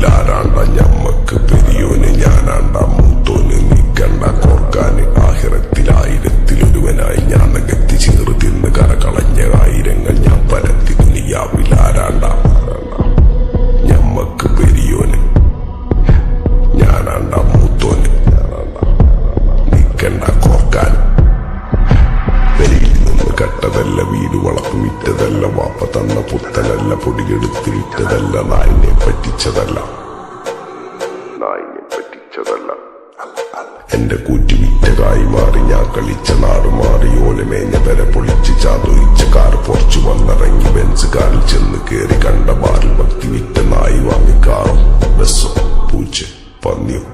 ദുനിയാവിലാരാണ്ട ഞമ്മക്ക് പെരിയോന് ഞാനാണ്ട മൂത്തോന് നിക്കണ്ട കോർക്കാന് ആഹിറത്തിലായിരത്തിലൊരുവനായി ഞാൻ നകത്തി ചേറ് തിന്ന് കരകളഞ്ഞ ആയിരങ്ങൾ ഞാൻ പരത്തി ദുനിയാവിലാരാണ്ട ഞമ്മക്ക് പെരിയോന് ഞാനാണ്ട മൂത്തോന് നിക്കണ്ട കോർക്കാൻ പെരിയിൽ നിന്ന് കട്ടതല്ല വീട് വളപ്പ് വിറ്റതല്ല വാപ്പ തന്ന പുത്തനല്ല പൊടിയെടുത്ത് വിറ്റതല്ല നായിനെ പറ്റിച്ചതല്ല എന്റെ കൂറ്റി വിറ്റകായി മാറി ഞാൻ കളിച്ച നാട് മാറി ഓലമേഞ്ഞ പെര പൊളിച്ച് ചാതൊയിച്ച കാർ പൊറച്ചു വന്നിറങ്ങി ബെൻസ് കാറിൽ ചെന്ന് കേറി കണ്ട ബാറിൽ ഭക്തി വിറ്റ നായി വാങ്ങി കാറും ബസ്സും പൂച്ച പന്നിയും